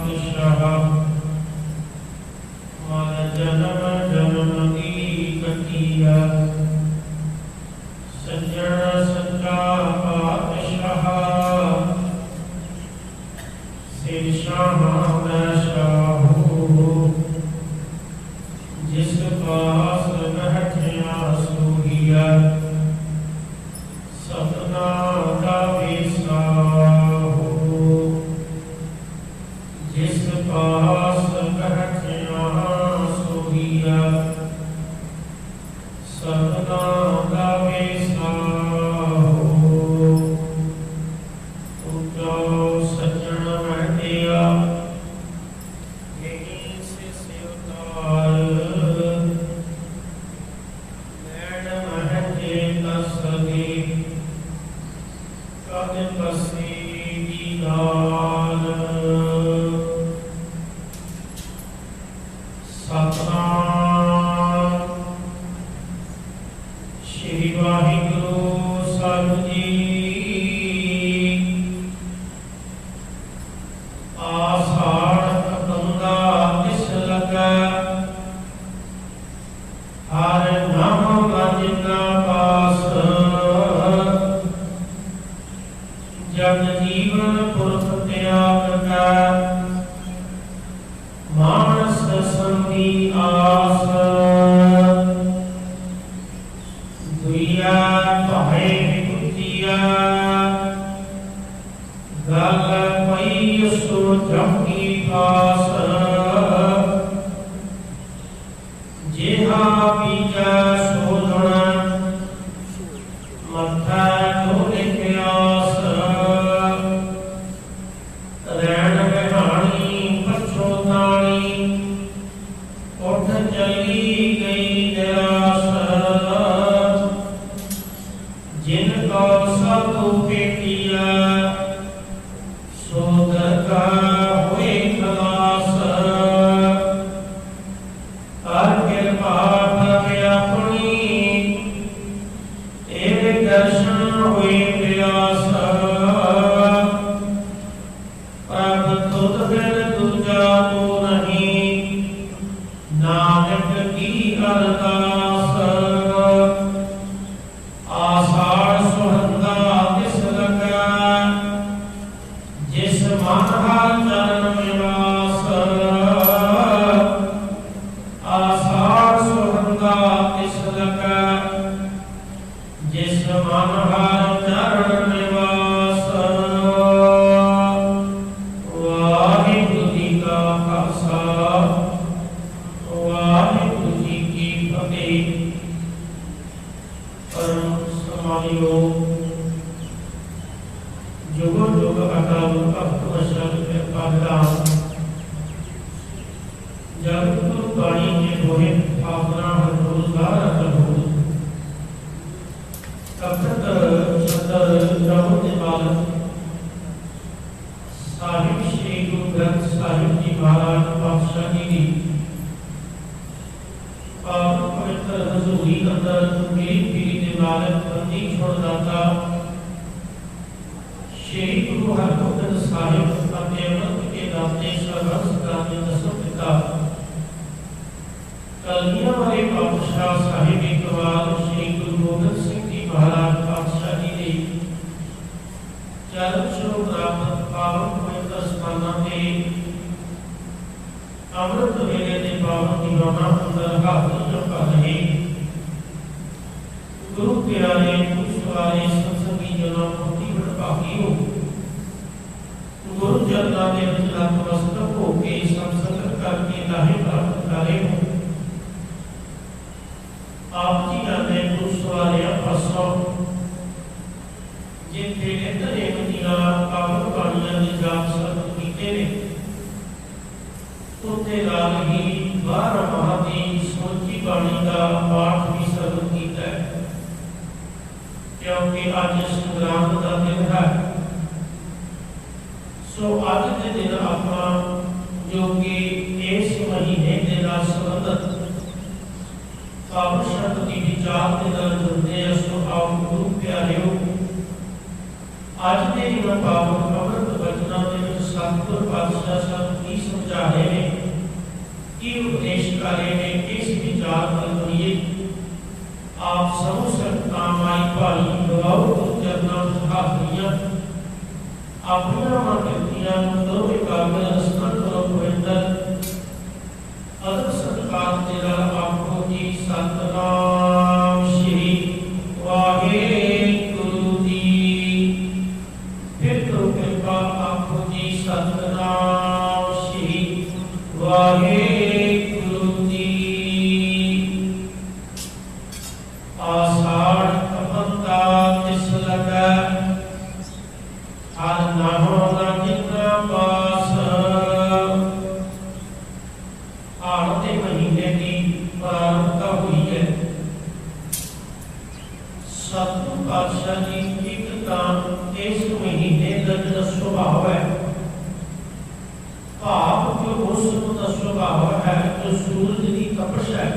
पातशाह मर जन्म जन्म की कटिया सज्जन सच्चा पातशाह सिर शाह मैं शाहू जिस पास बैठिया सोहिया सपना का विसाहू जिस पास बैठिया सोहिया सपना का विसाहू तो सज्जन बैठिया यहीं से सिवतार नैन महजे कसगे कद कसी दीदार सतनाम श्री वाहिगुरु साहिब जी आषाढ़ गंगा तिस लगा हर नाम भजना पास जग जीवन पुरख त्याग का मानस संगी आस दुनिया भाई विकुतिया गल पई सो जमकी पास जेहा बीजा शोधना मथा डोले प्यास रैन बिहानी पछोतानी उठ चली गई निराश जिनको सब पेटिया सोदर का हुए खलास हर कृपा भवे अपनी तेरे दर्शन हुए प्यास प्रभ तुध बिन दूजा को नहीं नानक की अरदास आषाढ़ सुहंदा तिस लगा जिस मन हर चरण निवास आषाढ़ सुहंदा तिस लगा जिस मन हर चरण निवास वाहिगुरु जी का खालसा वाहिगुरु जी की फतेह। परम समायो जुग जुग अकाल भक्त वशल कृपादान जब गुरु बाणी के दोहे भावना रोजगार हो तखत सदर प्रभु के बालक साहिब श्री गुरु ग्रंथ साहिब जी महाराज पातशाह जी की पावन पवित्र हजूरी अंदर मेरी पीरी के मालक बंदी छोड़ दाता श्री गुरु हरगोबिंद साहिब अपने अमृत के दाते सर्वंस दाते दसों पिता कलमिया वाले पातशाह साहिब इकबाल श्री गुरु गोबिंद सिंह जी महाराज पातशाह जी ने चरण छो प्राप्त पावन पवित्र स्थाना के अमृत वेले के पावन दीवाना अंदर हाथ जोड़ रहे गुरु प्यारे पुष्पवारे सत्संगी जनों मुक्ति भागियों गुरु चरणों में विचला नमस्तक हो के संसर्ग करके लाहे प्राप्त करे हो आप जी ने पुष्पवारे फसों जिथे इधर एक दिना पावन बाणियां की जाप सर्व कीते ने उते लाल ही 12 माह की सोची बाणी का पाठ भी सर्व कीता है क्योंकि आज संग्राम का दिन है। सो आज के दिन अपना जो कि इस महीने के नाल संबंधित पावन शब्द की विचार के नाल जुड़ते हैं। सो आओ गुरु प्यारेओ आज के दिन पावन अमृत वचना के सतगुर पातशाह साहब की समझाए ने की उपदेश करे ने इस विचार पर करिए आप समूह सकता माई भाई गवाओ चरना हाथरियां अपना मन व्यक्तियां करो एकाग्र रसना करो गोविंदर अदब सत्कार तेरा आपको जी सतनाम श्री वाहेगुरु जी। फिर तो कृपा आपको जी सतनाम श्री वाहेगुरु जी। आषाढ़ कपंता तिस लगा हर नामो न जितना पास आठ महीने की प्रारंभता हुई है। सतगुरु पातशाह जी एक काम इस महीने का जो स्वभाव है भाव जो उस स्वभाव है जो सूरज की तपश है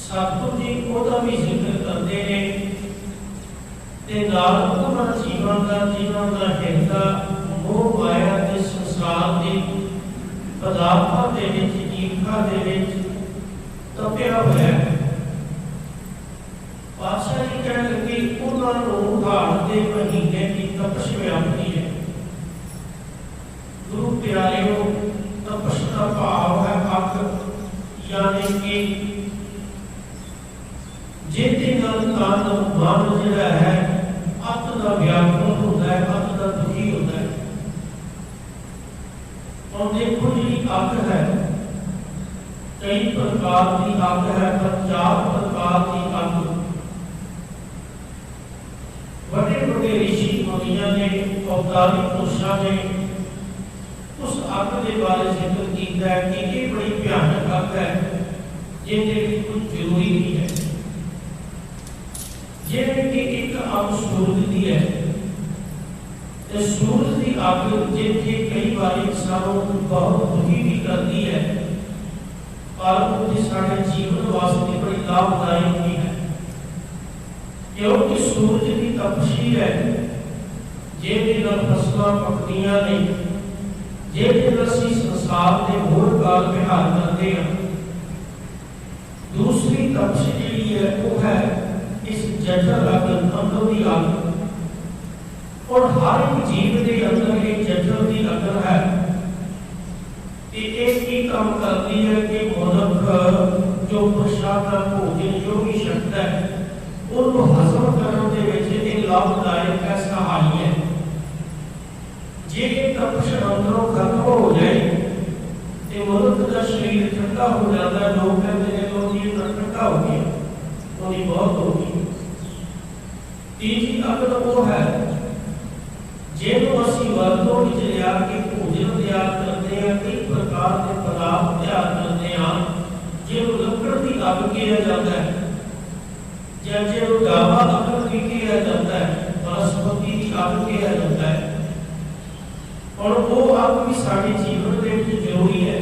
सतगुरु जी ओदा भी जिक्र करते हैं ते नाल पूरा जीवन का हिरदा मोह माया के संसार के पदार्थों के विच ईर्खा के विच तपिया हुआ है। पातशाह जी कहने लगे उन्होंने हाड़ के महीने की तपश व्यापी है। गुरु प्यारे तपश का भाव है अक यानी कि जिहदे नाल तन मन जिहड़ा है अत का व्याकुल होता है अत का दुखी होता है। और देखो जी अक है कई प्रकार की अक है पर 4 प्रकार की अक बड़े बड़े ऋषि मुनियों ने अवतारी पुरुषों ने उस अक के बारे जिक्र किया है कि ये बड़ी भयानक अक है जिसके कुछ जरूरी नहीं है। जिवें कि एक अग सूरज की है ते सूरज की अग जिथे कई बार सानू बहुत दुखी भी करती है पर वो साडे जीवन वास्ते बड़ी लाभदायक भी है क्योंकि सूरज की तपशी है जिहदे नाल फसलां पकदियां ने जिहदे नाल असीं संसार के होर काल विहार करते हैं। दूसरी तपश जिहड़ी है वो है इस जठर अग अंदर की अग और हर एक जीव के अंदर एक जठर की अग है। एक ही काम करती है कि मनुख जो प्रसाद भोजन जो भी शक्ति है उनको हजम करने के लाभदायक है सहाय है। जे तपश अंदरों खत्म हो जाए तो मनुख का शरीर ठंडा हो जाता है। लोग कहते हैं लोग ये ठंडा हो गया थोड़ी बहुत होगी। तीसरी अकल वो है जिन्हों असी वर्तों में लिया के भोजन तैयार करते हैं कई प्रकार के पदार्थ तैयार करते हैं जिन्हों लकड़ की अग किया जाता है या जिन्हों गावा अग भी किया जाता है वनस्पति की अग किया जाता है और वो अग भी सारे जीवन के जरूरी है।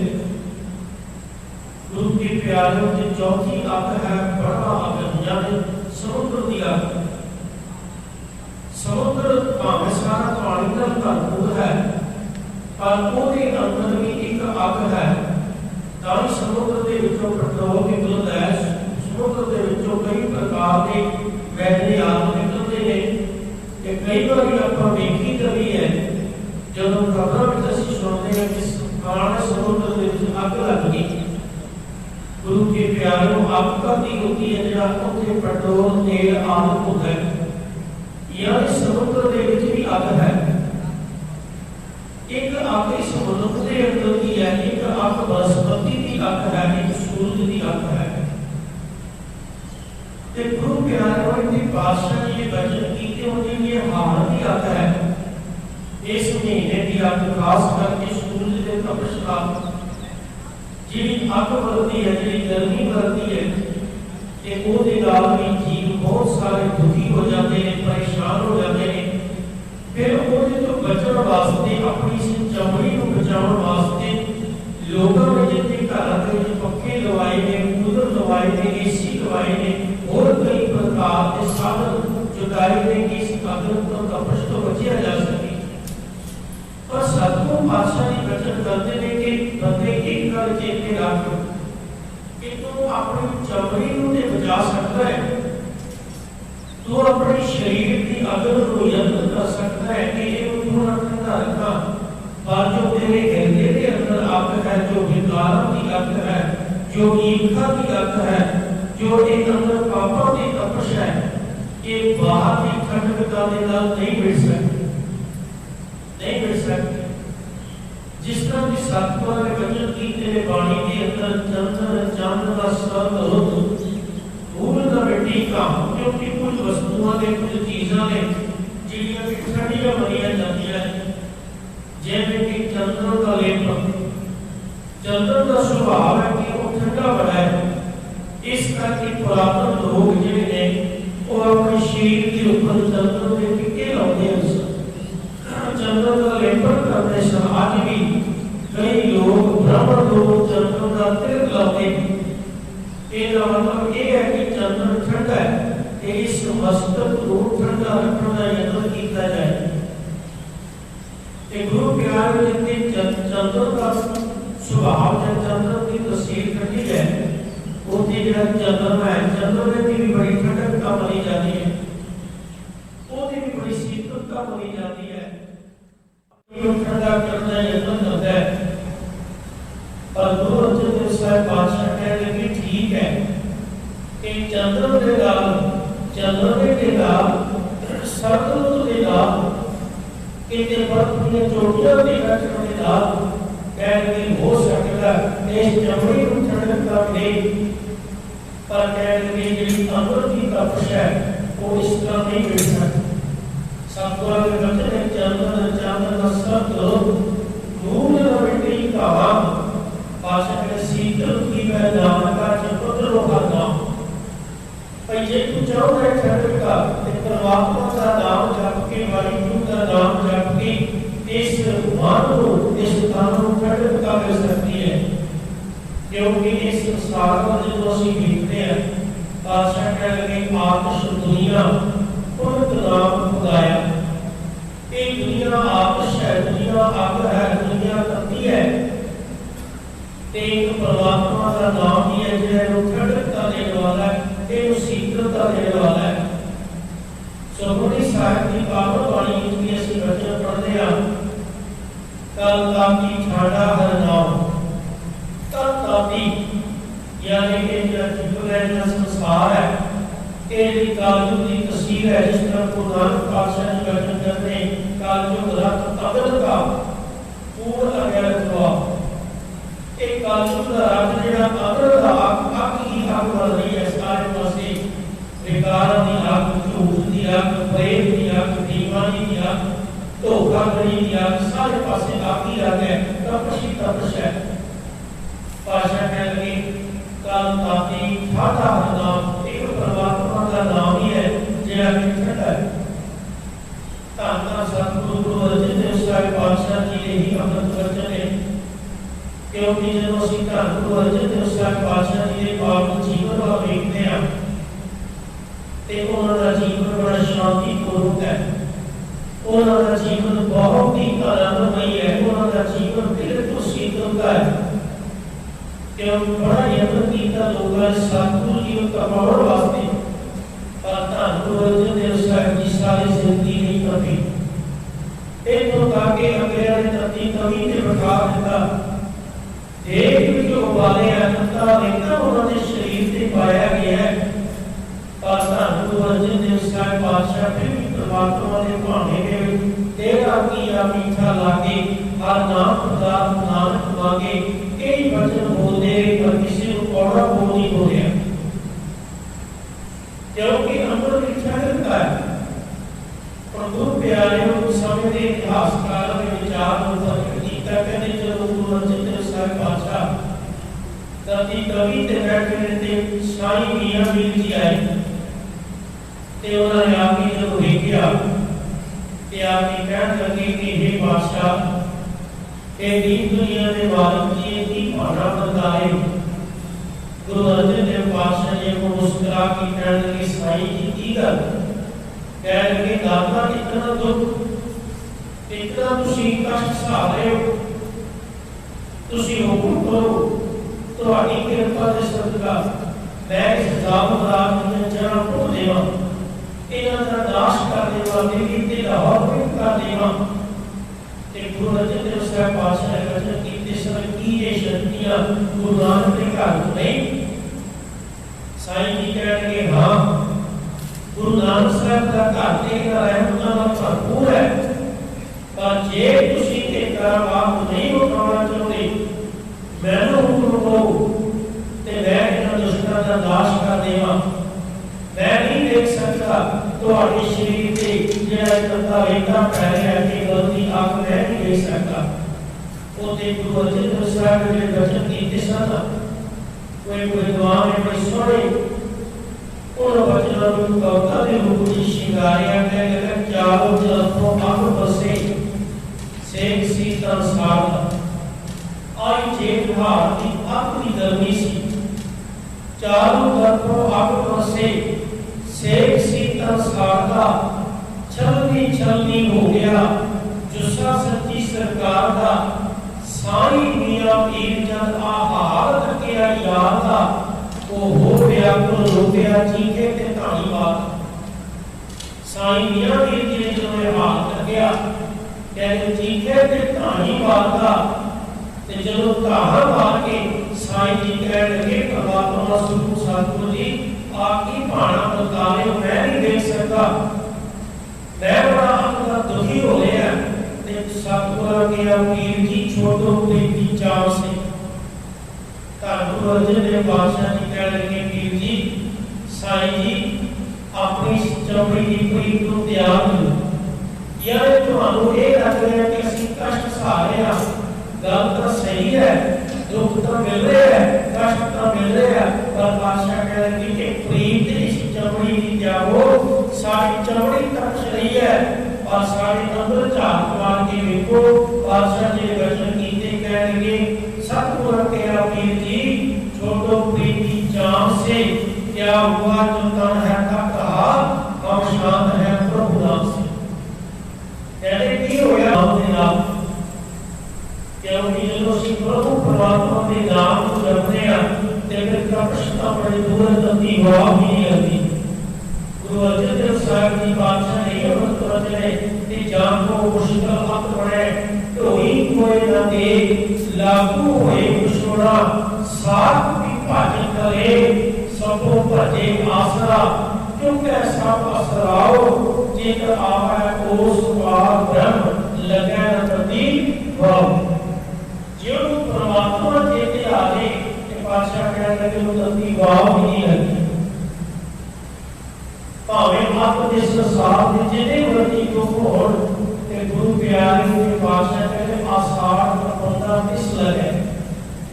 गुरु के प्यारों की चौथी अग है बड़ा अग यानी समुद्र की अग। समुद्र भावे सारा पानी का भरपूर है पर उसके अंदर भी एक अग है ताकि समुद्र के विचों पेट्रोल निकलता है। समुद्र के विचों कई प्रकार के वैधे आग निकलते हैं। कई बार आप देखी कभी है जब खबर में असीं सुनते हैं कि काले समुद्र के अग लग गई। गुरु के प्यारों अग कभी होती है जहाँ उत्थे पेट्रोल तेल आदि होता है यानी समुद्र के विच भी अग है। एक अग इस मनुष्य के अंदर की है एक अग वनस्पति की अग है एक सूरज की अग है। ते गुरु प्यारों की पातशाह जी वचन कीते हुए ये हाड़ की अग है। इस महीने की अग खास करके सूरज के तपश का जी अग बढ़ती है जी गर्मी बढ़ती है ते ओदे नाल भी जीव बहुत सारे दुखी हो जाते हैं परेशान हो जाते हैं। फिर ओदे तो बचन वास्ते अपनी इस चमड़ी को बचाने वास्ते लोगों ने जितने घर के पक्के लवाए ने कूलर लवाए ने एसी लवाए ने और कई प्रकार के साधन जुटाए ने कि इस अग्नि तो तपश तो बचिया जा सके। पर सतगुरु पातशाह जी वचन करते हैं कि बंदे एक गल चेते रख कि तू अपनी चमड़ी नूं ते बचा सकता है, तू अपने शरीर की अग्ग नूं यत्न कर सकता है कि ये थोड़ा ठंडा रखा, पर जो तेरे हृदय के अंदर अग्ग है, जो विकारों की अग्ग है, जो ईर्ष्या की अग्ग है, जो एक अंदर पापों की तपश है, ये बाहर की ठंडकता के नाल नहीं मिल सकती, नहीं मिल सकती। जिस तरह की सतगुर ने वचन की तेरे बाणी के अंदर चंदन चांद का स्वर्ग रुद्ध धूल का मिट्टी का, क्योंकि कुछ वस्तुओं ने कुछ चीज़ों ने जिहड़ियां कि ठंडियां मनिया जांदियां हैं, जिवें कि चंदन का लेप, चंदन का स्वभाव है कि वो ठंडा बड़ा है, इस करके पुरातन लोग जिहड़े ने वो अपने शरीर के ऊपर चंदन के टिक्के लाते हैं, चंदन का लेपन करते सन। आज भी कई लोग ब्राह्मण लोग चंदन का तिलक लाते हैं, इसका मतलब ये है कि चंदन ठंडा है, इस मस्तक को ठंडा रखने का यत्न किया जाए। गुरु प्यार जितने चंदन का स्वभाव है, चंदन की तस्वीर ठंडी है, उतनी जो चंदन है, चंदन की भी बड़ी ठंडकता बनी जाती है, उसकी भी बड़ी शीतलता बनी जाती है, ठंडा करना यत्न करता है। पर गुरु अर्जन देव साहब पातशाह कहते हैं कि ठीक है कि चंदन के नाल, चंदन के नाल, सरदरुद के नाल, कितने बर्फ की चोटियां भी रखने के नाल कहते हो सकता है इस चमड़ी को ठंडकता मिले, पर कहते जी अंदर की तपश है वो इस तरह नहीं मिल सकती। सतगुर के वचन है चंदन चांदन का स्वर्ग धूल का मिट्टी का पातशाह के शीतल की मैदान का चकोर रोहा नाम जे तू चाहोगे ठंडकता ते परमात्मा का नाम जप के, वाहिगुरू का नाम जप के इस मन को, इस तन को ठंडकता मिल सकती है। क्योंकि इस संसार में जो ਅਸੀਂ देखते हैं, पातशाह कह लगे आतश दुनिया पुरख नाम खुदाया, ये दुनिया आतश है, दुनिया आग है, दुनिया तपती है, एक परमात्मा का नाम ही है जो ठंडकता देने वाला है, ये शीतलता देने वाला है। सुखमनी साहिब की पावन बाणी में ਅਸੀਂ वचन पढ़ते हैं, कल तापी ठाड़ा हर नाम, कल तापी यानी कि जो जितना संसार है, ये कालयुग की तस्वीर है। जिस तरह गुरु नानक पातशाह जी वचन करते हैं, कालयुग रथ अगन का पूर्ण अज्ञात हुआ, एक कालयुग का राज जिहड़ा अगर दा अग ही अग बन रही है, सारे पासे विकार दी अग, झूठ दी अग, प्रेम दी अग, दीवानी दी अग, धोखाधड़ी दी अग, सारे पासे अग ही अग है, तपश ही तपश है। पातशाह कह लगे काल ताती ठाठा नाम, एक परमात्मा का नाम ही है जिहड़ा कि ठंडा है। धन धन सतगुरु गुरु अर्जन देव साहिब पातशाह जी ने ही अमृत वचन है, क्योंकि जब ਅਸੀਂ ਧੰਨ ਗੁਰੂ ਅਰਜਨ ਦੇਵ ਸਾਹਿਬ ਪਾਤਸ਼ਾਹ ਜੀ ਦੇ ਪਾਵਨ ਜੀਵਨ ਵੱਲ ਵੇਖਦੇ ਹਾਂ ਤੇ ਉਹਨਾਂ ਦਾ ਜੀਵਨ ਬੜਾ ਸ਼ਾਂਤੀਪੂਰਵਕ ਹੈ, ਉਹਨਾਂ ਦਾ ਜੀਵਨ ਬਹੁਤ ਹੀ ਆਨੰਦਮਈ ਹੈ, ਉਹਨਾਂ ਦਾ ਜੀਵਨ ਬਿਲਕੁਲ ਸ਼ੀਤਲਤਾ ਹੈ। क्योंकि बड़ा यत्न किया लोगों ने सतगुरु जी को कमाने वास्ते, पर धन गुरु अर्जन देव साहिब जी सारी जिंदगी नहीं कभी एक तो ताकि अगले ने तती कमी ने बिठा दिता, एक जो वाले अनंता देखना उन्होंने शरीर से पाया गया है। पर धन गुरु अर्जन देव साहिब पातशाह फिर भी परमात्मा ने भाने में तेरा किया मीठा लागे, हर नाम पदार्थ नानक मांगे, कई वचन बोलते पर किसी को कौड़ा बोल नहीं हो रहा, क्योंकि अंदर इच्छा करता है। और गुरु प्यारे उस समय के इतिहासकार ने विचार किया, कहते जब गुरु अर्जन देव साहिब पातशाह तभी कवि ते बैठे रहते, साईं मियां मीर जी आए ते उन्होंने आके जब देखा ते आके कहने लगे कि हे पातशाह, ये दीन दुनिया में मालिक जी की भावना बताए। गुरु अर्जन देव पातशाह जी को मुस्कुरा के कहने लगे साईं जी की गल, कहने लगे दाता इतना दुख, इतना तुसी कष्ट सहा रहे हो, तुसी हुकुम करो तुहाडी किरपा दे सदका मैं इस जाम रात में जन्म को देवा इन्हां दा नाश कर देवा मेरी ते लाहौर में कर देवा ते गुरु अर्जन देव साहब पातशाह ने वचन कीते सन की ये शक्तियां गुरु नानक के घर नहीं साईं जी कहणगे हां गुरु नानक साहब का घर ते रहमतां नाल भरपूर है पर जे तुसी ते कर्म आप नहीं उठाना चाहते मैनू हुक्म करो ते मैं इन्हां दुश्मनां दा नाश कर देवां मैं नहीं देख सकता तुहाडे शरीर ते जेड़ा तंदा रेता पै रहा है कि गलती आप मैं नहीं देख सकता ओते गुरु अर्जन देव साहब ने वचन कीते सन कोई विद्वान ने बड़े सोहणे उन वचनों को कविता के रूप में शिंगारिया कहकर चारों तरफों अग बसे सेक सी संसार आई जेठ हार की अपनी गर्मी सी चारों तरफों अग बसे सेक सी संसार का छलनी छलनी हो गया जुस्सा सच्ची सरकार का साई मियां पीर जद आहार तकिया याद का वो हो गया को रो गया चीखे ते कहानी बात साईं मियां पीर जी ने जो हाल कर गया कहते चीखे ते कहानी बात का ते जदों कहा मार के साईं जी कह लगे परमात्मा स्वरूप सतगुरु जी आपकी भाना बदलावे मैं नहीं देख सकता मैं बड़ा अपना दुखी हो गया ते सतगुरु के पीर जी छोड़ो प्रीति चाव से गुरु अर्जन देव पातशाह जी कह लगे पीर जी साईं जी अपनी चमड़ी की प्रीत को त्याग दो यार तुहानू ये लग रहा है कि असि कष्ट सहा रहे हैं गल तो सही है दुख तो मिल रहा है कष्ट तो मिल रहा है पर पातशाह कह लगे कि प्रीत इस चमड़ी की त्यागो सारी चमड़ी तक चली है और सारे अंदर झाक मार के देखो पातशाह जी ने वचन कीते कह लगे सतगुरु तेरा पीर जी छोड़ो प्रीति जाम से क्या हुआ जो तन है तक रहा हम शांत है प्रभु नाम से कहते की होया नाम दे नाम क्योंकि जो सी प्रभु परमात्मा के नाम को जपने हैं ते फिर कपशता बड़े दूर तक हुआ भी नहीं लगती गुरु अर्जन देव साहब जी बादशाह ने ये मत रचने ते जान को मुश्किल हक बने तो ही कोई न दे लागू होए कुशोड़ा साथ भी भाजन करे सबो भजे आसरा क्योंकि सब असराओ जेकर आवे ओस पार ब्रह्म लगे न प्रति भाव जो परमात्मा जेते आगे के पातशाह कह लगे उतनी भाव भी नहीं लगी भावे आप दे संसार दे जेते वर्ती को होण ते गुरु प्यारे के पातशाह कहते आसार का बंदा किस लगे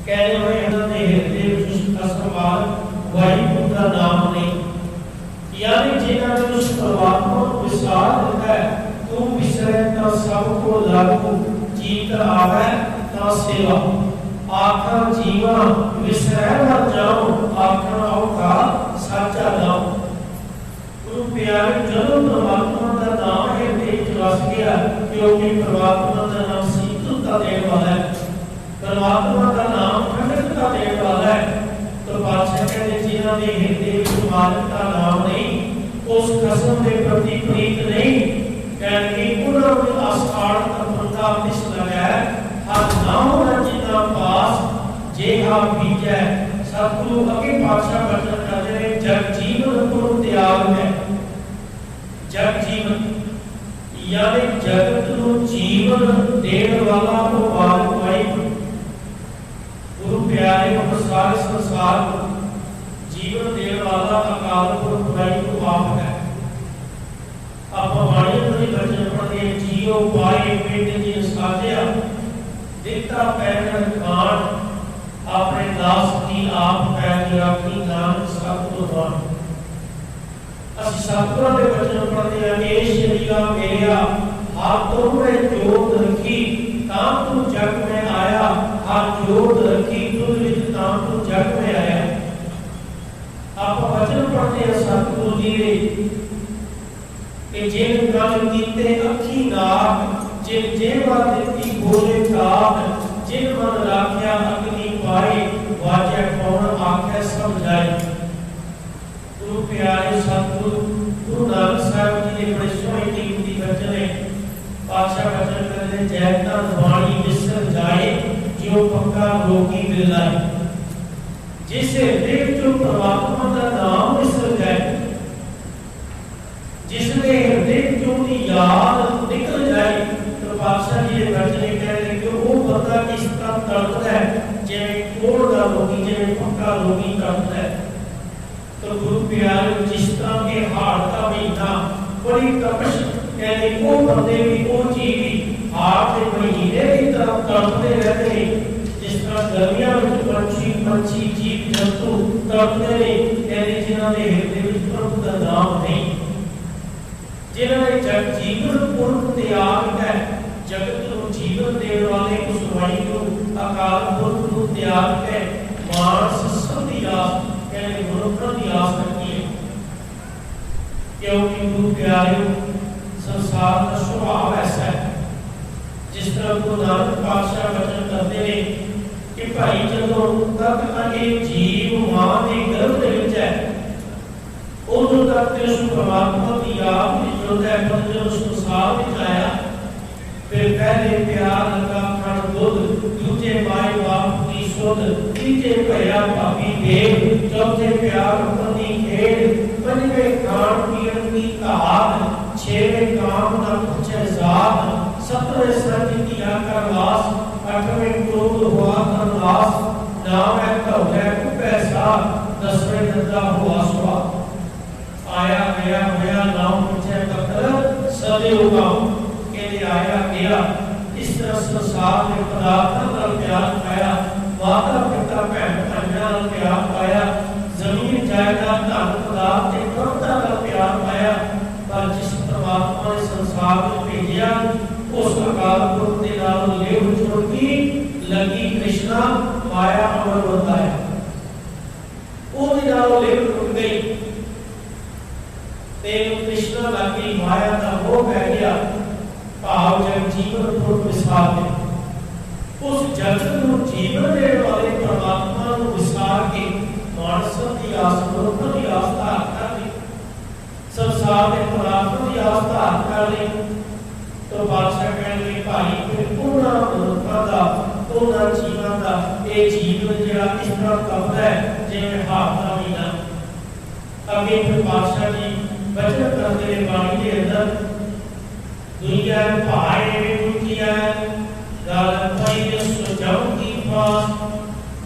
कहने हुए इन्होंने हृदय विच असंभाल वाहिगुरु का नाम नहीं यानी जिन्हों ने उस परमात्मा को विसार देता है तू विसरे तो सबको लागू जीत आवे तो सेवा आखा जीवा विसरे न जाओ आखा औखा साचा नाम गुरु प्यारे जदों परमात्मा का नाम हृदय विच वस गया क्योंकि परमात्मा का नाम शीतलता देने वाला है परमात्मा का नाम ठंडकता देने वाला है तो बादशाह कहते जिन्हों ने हृदय विच मालिक का नाम नहीं उस कसम के प्रति प्रीत नहीं कहते उन्होंने आसार का बंदा मिस लगा है हर नाम न जिन्ना पास जे हा बीजा सतगुरु अगे पातशाह वचन करते हैं जग जीवन को त्याग है जग जीवन यानी जगत को जीवन देने वाला भगवान वाहिगुरु गुरु प्यारे को सारे संसार को जीवन देने वाला अकाल पुरख वाहिगुरु आप है आप हमारे अंदर वचन पढ़ते जियो पाए पेट जी साजिया दिखता पैर खान अपने दास की आप पैर राखी नाम सतगुरु असि सतगुरु के वचन पढ़ते हैं ए शरीरा मेरा हाथों में जोत रखी ताम तू जग में आया हाथ जोत रखी तुझ विच ताम तू जग में आया आप वचन पढ़ते हैं सतगुरु जी ने कि जिन गल कीते अखी नाक जिन जेवा दित्ती बोले काक जिन मन राख्या अग्नि पाए वाजे कौन आखे समझाए। गुरु प्यारे सतगुरु गुरु नानक साहब जी ने बड़े सोहने कीमती वचन है। पातशाह वचन करते जैता वाणी विसर जाए जो पक्का रोगी मिलाए। जिस हृदय जो परमात्मा का नाम विसर जाए, जिसने हृदय जो की याद निकल जाए, तो पातशाह जी ने वचन कह रहे कि वो बंदा इस तरह तड़पता है जिवें कोड़ का रोगी, जिवें पक्का रोगी तड़पता है। तो गुरु प्यारे जिस तरह के हाड़ का महीना बड़ी तपश कहते वो बंदे भी वो जीव भी हाड़ के महीने की तरह तड़पते रहते हैं। जिस तरह गर्मियों में पंछी पंछी जीव जंतु तड़पते हैं, कहते जिन्होंने हृदय में प्रभु का नाम नहीं, जिन्होंने जग जीवन पूर्ण त्याग है, जगत को जीवन देने वाले उस वाहिगुरु अकाल पुरख को त्याग है, मानस संधि आस कहते मनुष्य की आस रखी है। क्योंकि गुरु प्यारे संसार का स्वभाव ऐसा है। जिस तरह गुरु नानक पातशाह वचन करते हैं कि भाई जदों तक एक जीव मां के गर्भ दे विच है उदों तक ते उस परमात्मा की याद में जुड़ता है। पर जब उस संसार में आया फिर पहले प्यार लगा खान दुध, दूजे माए बाप की सुध, तीजे भया भाभी देव, चौथे प्यार पति खेल, पंजवें खान पीन की कहार, छेवें काम न पूछे जात, सतवें सर्ज किया कर लास, अठवें क्रोध हुआ कर लास, नावें कौवे पैसा, दसवें दर्दा हुआ स्वाद। आया गया होया नाम पूछे कतर सदैव गाँव, कहते आया गया इस तरह संसार में पदार्थों का प्यार पाया, माता पिता भैन भाइयों का प्यार पाया, जमीन जायदाद धन पदार्थ के कर्ता का प्यार पाया। पर जिस परमात्मा ने संसार में भेजा उस अकाल पुरख के नाल लेव छोड़ की लगी कृष्णा माया अमर बताया, वो नाल लेव टूट गई, तेन कृष्ण लगी माया का मोह बह गया, भाव जग जीवन को विसार दे। उस जगत को जीवन देने वाले परमात्मा को विसार के मानस की आस मनुष्य की आस्था कर ली, संसार में परमात्मा की आस्था कर ली। तो बादशाह कहने भाई फिर पूर्ण मनुष्य का पूर्ण जीवन का ये जीवन जरा इस तरह कपड़ा है जिवें हाथ का महीना। अगे फिर बादशाह जी वचन करते वाणी के अंदर दुनिया भाई में दुनिया गाल भाई सुजाऊ की पास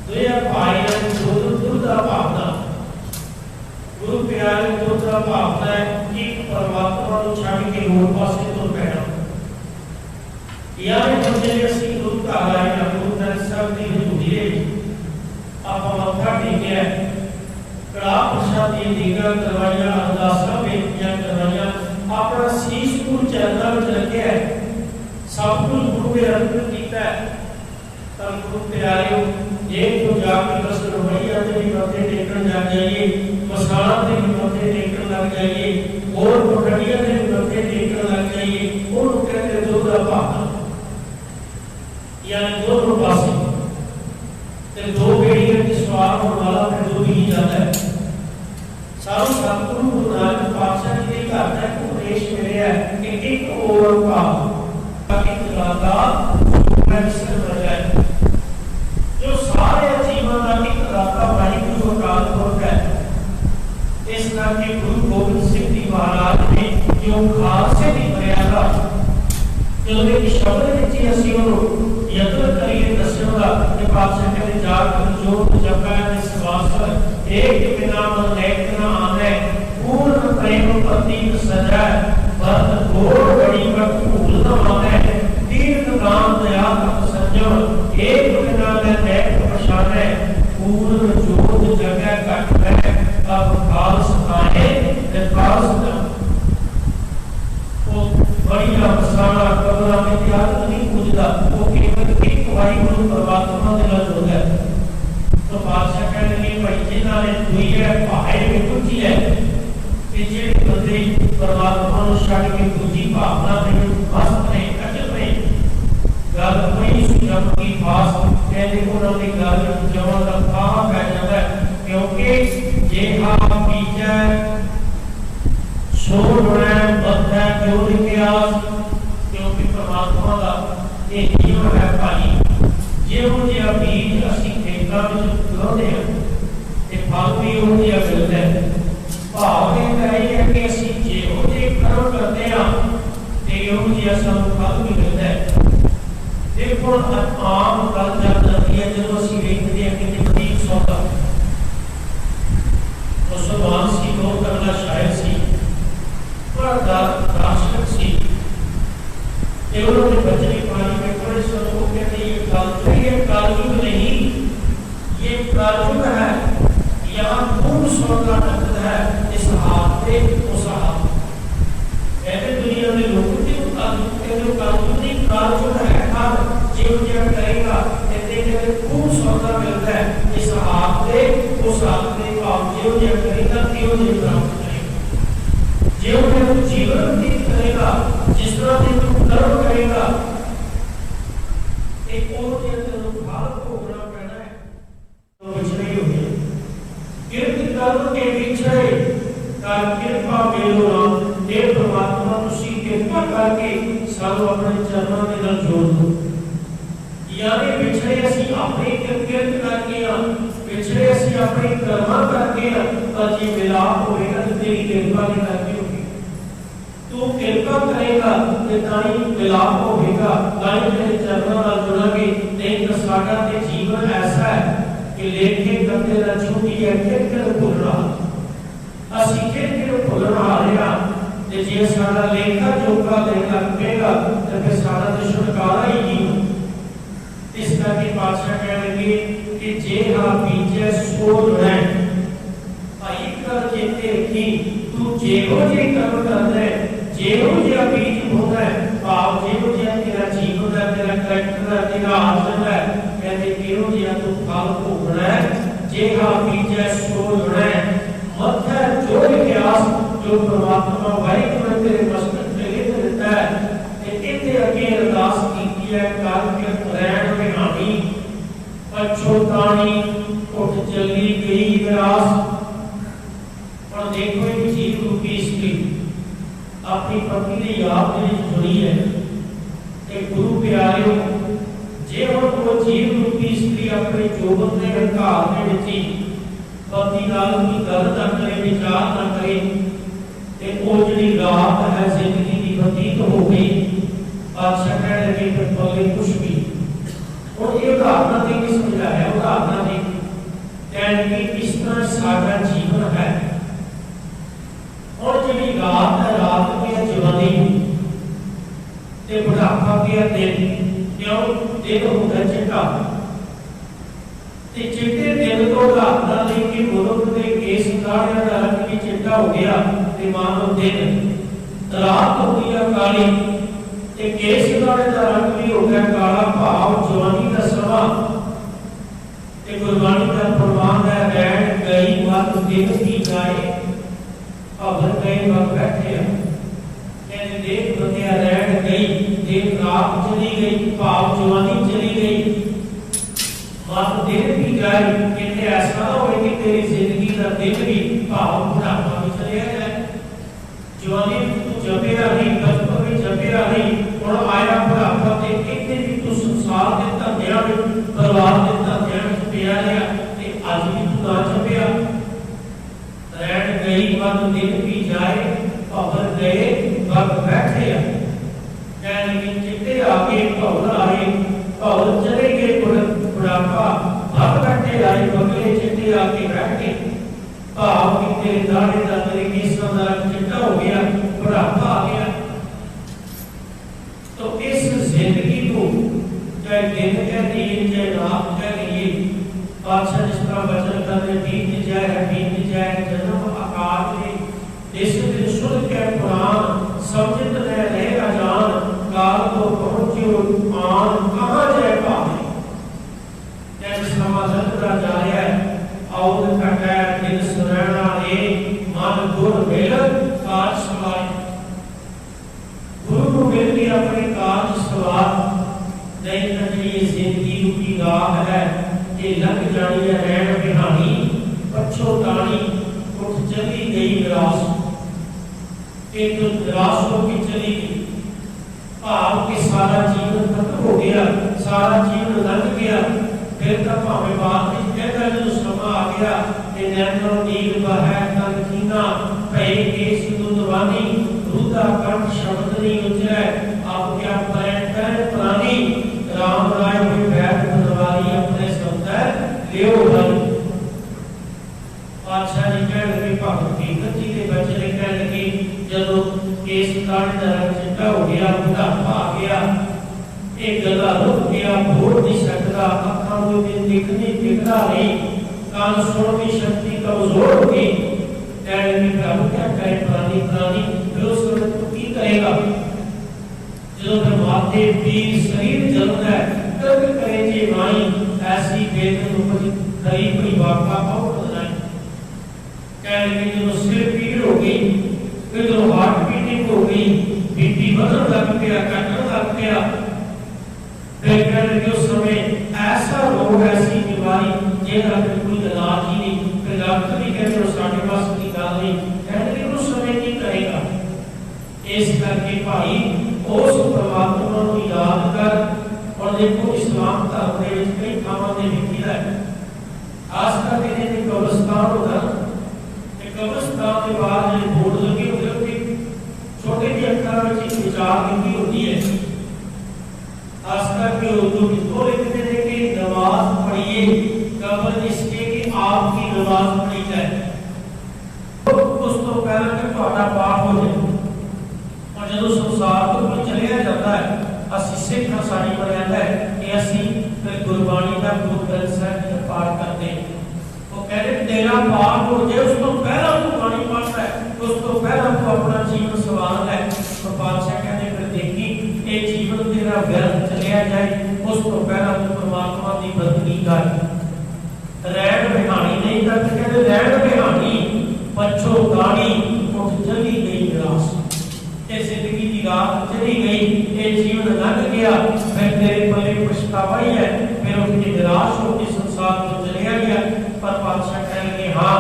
दुनिया भाई ने दुर्दा भावना गुरु प्यारे दुर्दा भावना है कि परमात्मा को छाड़ के होर पासे तो पैना यार बंदे असि गुरु का आया गुरु नानक साहब की हजूरी आप मत्था टेकिया कड़ा प्रसाद दीगा करवाइया अरदासा बेनतियां करवाइया अपना शीश गुरु चरणों में रखे है, सब कुछ गुरु के अर्पण किया है। तब गुरु प्यारे ये तो जाके बस रवैया से भी मथे टेकन लग जाइए, मसाला से भी मथे टेकन लग जाइए, और पखड़िया से भी मथे टेकन लग जाइए, और कहते दो का भावना यानी दोनों पासे ते दो बेड़ियां की सवार होने वाला फिर दो भी जाता है। सारों सतगुरु गुरु नानक पातशाह जी के घर तक उपदेश मिले है कि एक और भाव एक राधा में विसर हो जाए, जो सारे जीवन का एक राधा वाहिगुरु अकाल पुरख है। इस करके गुरु गोबिंद सिंह जी महाराज ने जो खास से भी मर्यादा जो एक शब्द में असीं उन्होंने यत्न करिए दस्सण दा कि पातशाह कहते जाकर जोत जपै ने सवास एक बिना मन एक न आने पूर्ण प्रेम प्रतीक सजै भरत घोर बड़ी पर भूल न माने तीर्थ दान दया तप संजम एक बिना में देख पहचाने पूर्ण जोत जगह घट में अब काल सताए ते काल सता वो बड़ी मसाला कबला में त्याग नहीं पूजदा वो केवल एक वाहिगुरु परमात्मा दे नाल जुड़ है। तो बादशाह कहने लगे भाई जिन्हां ने दुई है भाई में पूजी है कि जेड़े बंदे परमात्मा को छड़ के दूजी भावना में मस्त ने अटल ने गल कोई सुजम की पास जिहा सानूं फल भी मिलता है। देखो आम गल जब जाती है जो असीं वेखदे हां कि नजदीक सौदा मुसलमान सी, बहुत अगला शायर सी, बड़ा दार्शनिक सी, उन्होंने बचने पानी में बड़े लोग कहते ये कालयुग नहीं, ये कालयुग है। यहाँ पूर्ण सौदा नकद है, इस हाथ पे उस हाथ। कहते दुनिया में लोगों के कालयुग नहीं, कालयुग है। जीव जब करेगा कहते पूर्ण सौदा मिलता है, इस हाथ पे उस हाथ पे। जीव जब करेगा त्यों जीव प्राप्त करेगा। जीव जब जीवन व्यतीत करेगा, जिस तरह से तू कर्म करेगा, एक और के अंदर फल भोगना पैना है। तो बिछड़े हो गए किरत कर्म के बिछड़े कर कृपा मेलो राम। हे परमात्मा तुसी कृपा करके सानू अपने चरणों के नाल जोड़ दो। यानी बिछड़े असीं अपने किरत करके आ, बिछड़े असीं अपने कर्मां करके आ, पर जे मिलाप होएगा तो तेरी कृपा के करके होगी। तू कृपा करेगा ते ताई मिलाप होगा, ताई तेरे चरणों नाल जुड़ांगे। नहीं तो साडा ते जीवन ऐसा है कि लेखे करते ना छूटी है, किर भुल रहा असीं किर भुलन हारे आ। ते जे साडा लेखा जोखा लेखा कहेगा तो फिर साडा तो छुटकारा ही नहीं। इस करके पातशाह कह लगे कि जे हा बीजे सो है भाई कर चेते रखी, तू जेहो जे कर्म करदा है, जेहो जिहा बीज होता है, भाव जेहो जिहा तेरा जीवन है, तेरा करैक्टर है, तेरा आचरण है, कहते तेहो जिहा तू फल भोगना है। जे हा बीजे सो है मध्य जो इतिहास जो परमात्मा वाहिगुरू ने तेरे मस्तक ते लिख दिता है। इत्थे अगे अरदास कीती है कर के रैण बिहानी पछोतानी उठ चली गई विरास। और देखो एक जीव रूपी स्त्री अपनी पत्नी की याद में जुड़ी है। एक गुरु प्यारे जे हम वो जीव रूपी स्त्री अपने जोबन के हंकार में विच पति नाल की गल ना करे, विचार ना करे, ते वो जिहड़ी रात है जिंदगी की बतीत हो गई। बादशाह कहने लगे फिर पगले कुछ भी। और ये उदाहरण दे के समझाया, उदाहरण दे कहने की इस तरह सारा जीवन है। और जिहड़ी रात है, रात की है जवानी ते बुढ़ापा की है दिन। क्यों दिन होता है चिट्टा, ते चिट्टे दिन तो उदाहरण लेके मुल्क के केस काढ़िया का रंग भी चिट्टा हो गया, ते मानो दिन रात हो गई काली, ते केस काढ़े का रंग भी हो गया काला। भाव जवानी का समा ते गुरबाणी का फरमान है रैन गई मत दिन की जाए अबर गए वक्त बैठे। कहते देख बंदिया रैन गई, दिन रात चली गई, भाव जवानी चली गई, मत दिन भी जाए। कहते ऐसा ना हो कि तेरी जिंदगी का दिन भी भाव बुढ़ापा भी चलिया जाए। जवानी तू जपेरा नहीं, बचपन में जपेरा नहीं, और आया बुढ़ापा ते कहते भी तू संसार के धंधिया में परिवार के धंधिया में पिया रहा, ते अज भी तू ना जपिया। रैन गई मत दिन भी जाए भवर गए वक्त बैठे। कहने चिट्टे आगे भवर आए, भवर चले गए बुढ़ापा, वक्त बैठे आए बगले चिट्टे आके बैठे। भाव कि तेरे दाढ़े का तेरे केसां का रंग चिट्टा हो गया, बुढ़ापा आ गया। तो इस जिंदगी को चाहे दिन कह दिए चाहे रात कह दिए, बादशाह जिस तरह वचन कर बीत जाए जन्म आकार में इस दिन सुन के पुराण समझत न रहे अजान, काल को पहुंचियो आन कहाँ जाए पावे। जैसे समाजन का जा रहा है और कटा दिल सुरैना रे मन गुर मिलन काज सवार। गुरु को मिल के अपने काज सवार नहीं तो ये जिंदगी रूपी राह है ये लग जानी है रैन बिहानी पछोतानी उठ चली गई विरास। ये तो निराश होकर चली गई, भाव के सारा जीवन खत्म हो गया, सारा जीवन लंघ गया। फिर तो भावे बात में कहता जो समा आ गया ते नैनो नील बहै तन कीना भय के सिंधु दवानी रुदा कंठ शब्द नहीं उजरै मेरा बुढ़ापा आ गया, एक गला रुक गया, बोल नहीं सकता, अखा दिन दिखने दिखता नहीं, कान सुन की शक्ति कमजोर होगी। प्रभु क्या करे प्राणी प्राणी, फिर उस समय तो की करेगा? जो माथे पीर शरीर जलता है, तब करे जे माई ऐसी वेदन उपज खरी कोई वाका पाओ बनाए। कह लगे जो सिर पीड़ हो गई, फिर जो हार्ट बीटिंग हो गई, बीपी बढ़न लग गया, कटन लग गया, फिर कह लगे उस समय ऐसा रोग, ऐसी बीमारी जिसका कोई इलाज ही नहीं, फिर डॉक्टर भी कहते हो साढ़े पास की गल नहीं, कह लगे उस समय की करेगा? इस करके भाई उस परमात्मा को याद कर। और देखो इस्लाम धर्म के कई थावां ते लिखिया है, खास करके जिहड़े कब्रिस्तान होता है, कब्रिस्तान के बाहर जो बोर्ड लगे होते हैं, छोटे जी अक्षर में एक विचार लिखी होती है, खास करके उर्दू में तो लिखते हैं कि नमाज पढ़िए कब्र इसके कि आपकी नमाज पढ़ी जाए, उस तो पहले कि ਤੁਹਾਡਾ पाप हो जाए। और जो संसार को कोई चलिया जाता है, असि सिख साड़ी मर्यादा है कि असि फिर गुरबाणी का गुरु ग्रंथ साहिब का पाठ करते हैं। वो कहते तेरा पाप हो जाए, उस तो पहला गुरबाणी पढ़ता है, उस तो पहला तो अपना जीवन सवार है। तो बादशाह कहते फिर देखी ये जीवन तेरा व्यर्थ चलिया जाए, उस तो पहला तो परमात्मा की बंदगी कर। रैन बिहानी नहीं करते, कहते रैन बिहानी पछो गाड़ी उठ चली गई निराश। जिंदगी की रात चली गई, ये जीवन लग गया, फिर तेरे पल्ले पछतावा ही है, फिर उसकी निराश होकर संसार को चलिया गया। पर बादशाह कह लगे हाँ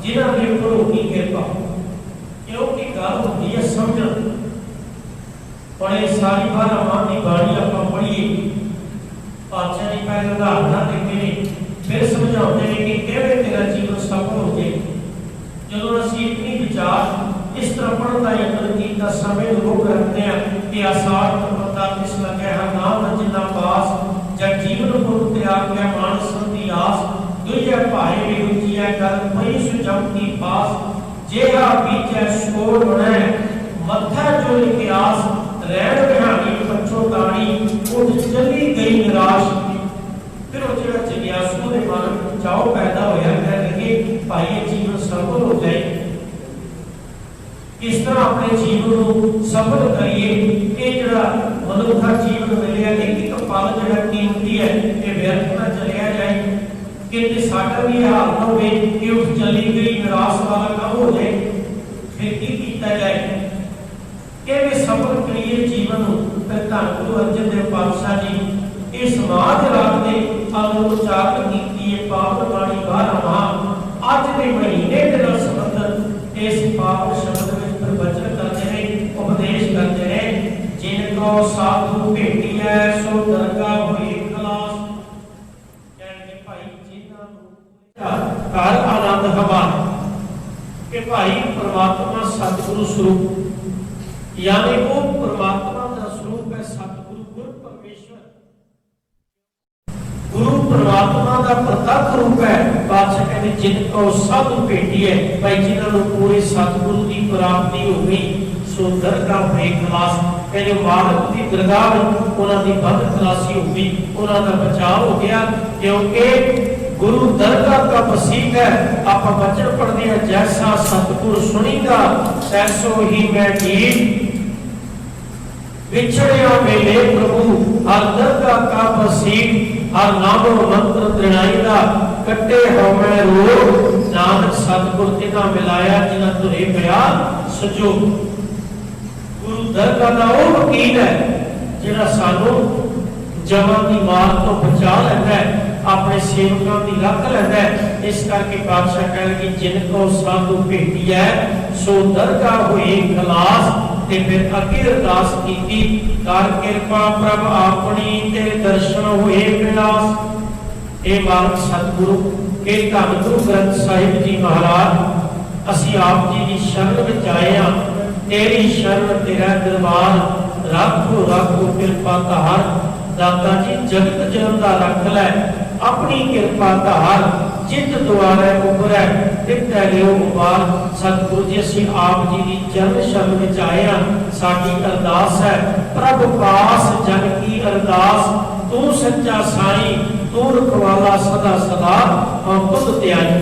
जिन्होंने ऊपर होगी कृपा, क्योंकि गल होती है समझ। और ये सारी बार अमान की बाणी आप पढ़िए, बादशाह ने पहले उदाहरण देते हैं, फिर समझाते हैं कि कैसे तेरा जीवन सफल हो जाए। जो असीं इतनी विचार इस तरह पढ़ता यत्न कीता, समय रोक रखते हैं कि आसार पता किस लगे हर नाम जिन्ना पास, जब जीवन को त्याग के मानस की आस, दुनिया भाई भी रुचिया कर पई सुजम की पास, जेहा बीजे शोर बने मथा जो लिखे आस, रैन बिहानी पछो ताणी उठ चली गई निराश। फिर वो जो जिज्ञासु के मन में चाव पैदा होया, कह लगे भाई ये जीवन सफल हो जाए, किस तरह अपने जीवन को सफल करिए। ये जड़ा मनुष्य जीवन मिले एक पल जड़ा कीमती है, ये व्यर्थ ना चलिया जाए, कि साडा भी हाल ना होवे कि उठ चली गई निराश वाला काम हो जाए। फिर की कीता जाए कि वे सफल करिए जीवन को। फिर धन गुरु अर्जन देव पातशाह जी ये समाज रात ने उच्चारण की पावन बाणी 12 माह अज के महीने के नाल संबंधित इस पावन शब्द में प्रवचन करते हैं, उपदेश करते हैं। जिनको साधु भेटी है सो दरगाह होई खलास। कहने भाई जिन्हां घर आनंद हवाले कि भाई परमात्मा सतगुरु स्वरूप, यानी वो परमात्मा का स्वरूप है सतगुरु गुरु परमेश्वर, गुरु परमात्मा का प्रत्यक्ष रूप है। बादशाह कहते जिनको साधु भेटी है, भाई जिन्होंने पूरे सतगुरु की प्राप्ति हो गई, सो दरगाह होई खलास। कहते मालक की दरगाह में उन्होंने बद खलासी हो गई, उन्होंने बचाव हो गया, क्योंकि गुरु दरगाह का प्रतीक है। आप वचन पढ़ते हैं जैसा सतगुरु सुनीगा तैसो ही मैं ठीक, विछड़िया मेले प्रभु हर दरगाह का प्रतीक, हर नामो मंत्र त्रिणाईदा कट्टे हो मैं रोग, नानक सतगुर तिना मिलाया जिना तुरे पिया सजो। गुरु दरगाह का वो वकील है जिहड़ा सानू जवान की मार तो बचा लेता है, अपने सेवकों की रख लेता है। इस करके बादशाह कह लगे जिनको साधु भेटी है सो दरगाह होई खलास। ते फिर अगे अरदास की कर कृपा प्रभ अपनी ते दर्शन होए विलास। ए मालक सतगुरु के धन गुरु ग्रंथ साहिब जी महाराज, असी आप जी की शरण विच आए हां, तेरी शरण तेरा दरबार, रखो रखो कृपा धार। दाता जी जगत जन दा रख लै अपनी कृपा धार, जित द्वारे उभरै ਦਿੱਤਾ ਲਿਓ ਉਪਾਰ। ਸਤਿਗੁਰੂ ਜੀ ਅਸੀਂ ਆਪ ਜੀ ਦੀ ਚਰਨ ਸ਼ਰਨ ਵਿੱਚ ਆਏ ਹਾਂ। ਸਾਡੀ ਅਰਦਾਸ ਹੈ ਪ੍ਰਭ ਪਾਸ ਜਨ ਕੀ ਅਰਦਾਸ, ਤੂੰ ਸੱਚਾ ਸਾਈਂ ਤੂੰ ਰਖਵਾਲਾ ਸਦਾ ਸਦਾ ਹਮ ਤੁਧ ਧਿਆਈ।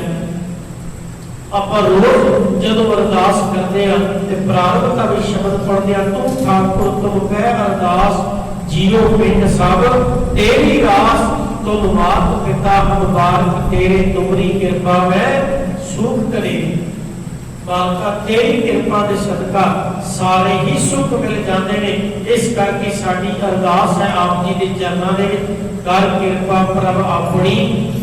ਆਪਾਂ ਰੋਜ਼ ਜਦੋਂ ਅਰਦਾਸ ਕਰਦੇ ਆ ਤੇ ਪ੍ਰਾਰੰਭ ਦਾ ਵੀ ਸ਼ਬਦ ਪੜ੍ਹਦੇ ਆ, ਤੂੰ ਠਾਕੁਰ ਤੁਮ ਕਹਿ ਅਰਦਾਸ, ਜੀਓ ਪਿੰਡ ਸਭ ਤੇਰੀ ਰਾਸ, ਤੁਮ ਮਾਤ ਪਿਤਾ ਮੁਬਾਰਕ ਤੇਰੇ, ਤੁਮਰੀ ਕਿਰਪਾ ਮੈਂ ਸੁਖ ਕਰੇ। ਮਾਲਕਾ ਤੇਰੀ ਕਿਰਪਾ ਦੇ ਸਦਕਾ ਸਾਰੇ ਹੀ ਸੁਖ ਮਿਲ ਜਾਂਦੇ ਨੇ। ਇਸ ਕਰਕੇ ਸਾਡੀ ਅਰਦਾਸ ਹੈ ਆਪ ਜੀ ਦੇ ਚਰਨਾਂ ਦੇ ਵਿੱਚ, ਕਰ ਕਿਰਪਾ ਪ੍ਰਭ ਆਪਣੀ,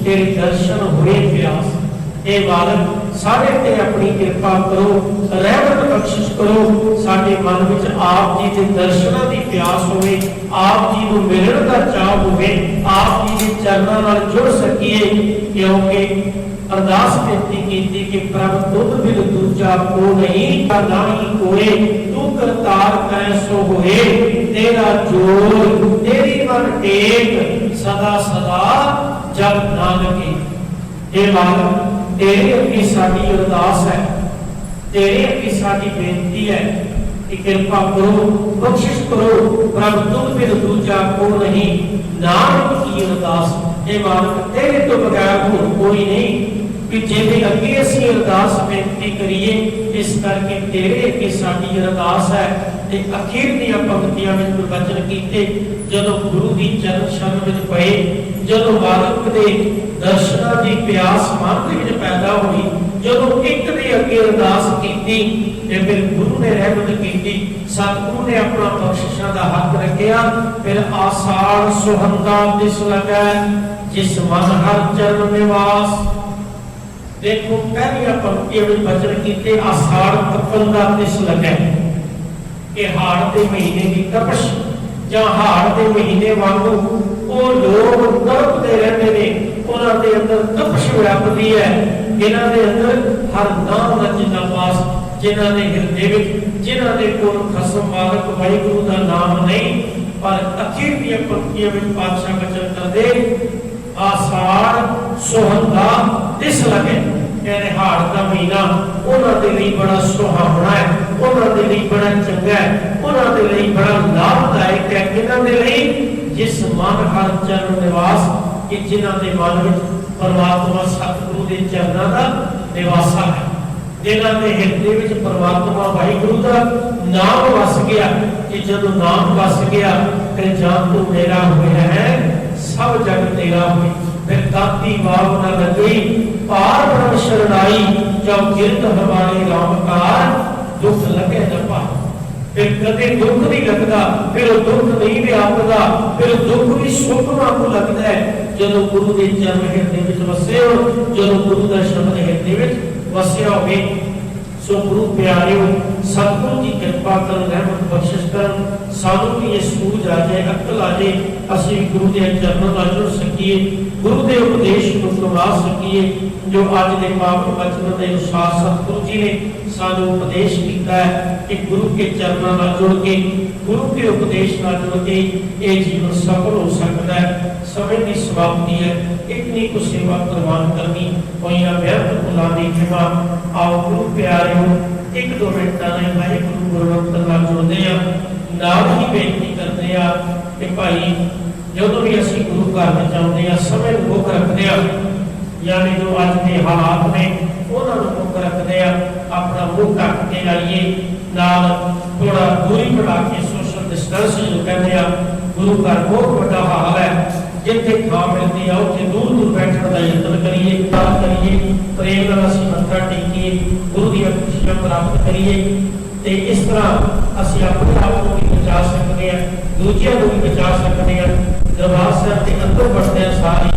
ਤੇਰੇ ਦਰਸ਼ਨ ਹੋਏ ਪਿਆਸ। ਇਹ ਮਾਲਕ ਸਾਡੇ ਤੇ ਆਪਣੀ ਕਿਰਪਾ ਕਰੋ, ਰਹਿਮਤ ਬਖਸ਼ਿਸ਼ ਕਰੋ। ਸਾਡੇ ਮਨ ਵਿੱਚ ਆਪ ਜੀ ਦੇ ਦਰਸ਼ਨਾਂ ਦੀ ਪਿਆਸ ਹੋਵੇ, ਆਪ ਜੀ ਨੂੰ ਮਿਲਣ ਦਾ ਚਾਅ ਹੋਵੇ, ਆਪ ਜੀ ਦੇ ਚਰਨਾਂ ਨਾਲ ਜੁੜ ਸਕੀਏ। ਕਿਉਂਕਿ ਅਰਦਾਸ ਬੇਨਤੀ ਕੀਤੀ ਕਿ ਪ੍ਰਭ ਤੁਧ ਬਿਨ ਦੂਜਾ ਕੋ ਨਹੀਂ, ਨਾਹੀ ਕੋਏ ਤੂੰ ਕਰਤਾਰ ਕੈ ਸੋ ਹੋਏ, ਤੇਰਾ ਜੋਰ ਤੇਰੀ ਮਨ ਟੇਕ ਸਦਾ ਸਦਾ ਜਬ ਨਾਨਕੇ। ਇਹ ਮਾਲਕ तेरे अगे साडी अरदास है, तेरे अगे साडी बेनती है कि कृपा करो, बख्शिश करो। प्रभ तुम बिन दूजा को नहीं, नानक की अरदास। ये मालक तेरे तो बगैर होर कोई नहीं कि जिवें अगे असीं अरदास बेनती करिए, इस करके तेरे अगे साडी अरदास है। ते अखीर दी पंक्तियां विच वचन कीते, जदों गुरु दी चरण शरण विच पए, जदों मालक दे दर्शनां दी प्यास मन दे विच पैदा होई, जदों एक दे अगे अरदास कीती ते फिर गुरु ने रहमत कीती, सतगुरु ने अपना बख्शिशां दा हक रखिया। फिर आषाढ़ सुहंदा दिस लगै, जिस मन हर चरण निवास। देखो पहली पंक्ति विच वचन कीते, आषाढ़ तपन दा दिस लगै कि हाड़ के महीने की तपश जां हाड़ के महीने वांगू वो लोग तड़पते रहते ने, उन्हां दे अंदर तपश व्यापदी है। जिन्हां दे अंदर हर नाम रचना पास, जिन्हां दे हृदय विच, जिन्हां दे कोल खसम मालक वाहिगुरू दा नाम नहीं, पर अखीर दी पंक्तियां विच पातशाह वचन करदे, आषाढ़ सुहंदा दिस लगे। कहते हाड़ का महीना उन्हां दे लई बड़ा सुहावना है, उन्हां दे लई बड़ा चंगा है, उन्हां दे लई बड़ा लाभदायक है। किन्हां दे लई? जिस मन हर चरण निवास, कि जिन्हां दे मन विच परमात्मा सतगुरु दे चरणां दा निवासा है, जिन्हां दे हृदय विच परमात्मा वाहिगुरू दा नाम वस गया। कि जदों नाम वस गया फिर जान तू मेरा होया है, सब जग तेरा होई। फिर दाती वाव न लगी, पार ब्रह्म शरणाई, जब गिरत हमारे रामकार, दुख लगे न पार। फिर कदे दुख नहीं लगता, फिर दुख नहीं व्यापदा, फिर दुख भी सुख वांगू लगता है जदों गुरु के चरण हृदय विच वसे हो, जदों गुरु का शब्द हृदय विच वसिया होवे। सो गुरु प्यारिओ, सतगुरु की कृपा कर, रहमत बख्शिश कर, सानू भी ये सूझ आ जाए, अकल आ जाए, असीं गुरु के चरणों नाल जुड़ सकीए, गुरु के उपदेश को कमा सकीए। जो अज के पावन वचन के अनुसार सतगुरु जी ने सानू उपदेश किया है कि गुरु के चरणों नाल जुड़ के, गुरु के उपदेश नाल जुड़ के ये जीवन सफल हो सकता है। समय की समाप्ति है, इतनी कुछ सेवा प्रवान करनी कोई व्यर्थ बुलाने क्षमा। आओ गुरु प्यारिओ, एक दो मिनट नहीं वाहिगुरू गुरमतਿ नाल जुड़ते हैं, नाल ही बेनती करते हैं कि भाई जो भी असीं गुरु घर में जाते हैं समय मुख रखते हैं, यानी जो अज के हालात ने उन्होंने मुख रखते हैं, अपना मुँह ढक के आइए, नाल थोड़ा दूरी बढ़ा के सोशल डिस्टेंस जो कहते हैं। गुरु घर बहुत बड़ा हाल है, जिथे खां मिलती है उत्थे दूर दूर बैठने का यत्न करिए, करिए प्रेम नाल असीं मत्था टेकीए, गुरु दी खुशियां प्राप्त करिए। ते इस तरह असीं अपने आप को भी बचा सकते हैं, दूजियां को भी बचा सकते हैं। दरबार साहिब के अंदर बढ़ते हैं सारी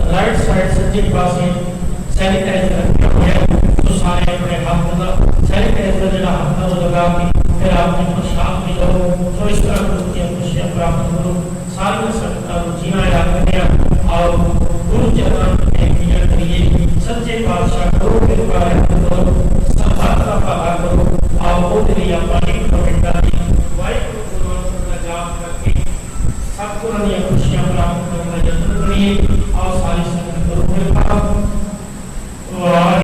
राइट साइड सज्जे पासे सैनिटाइजर रखे हुए हैं।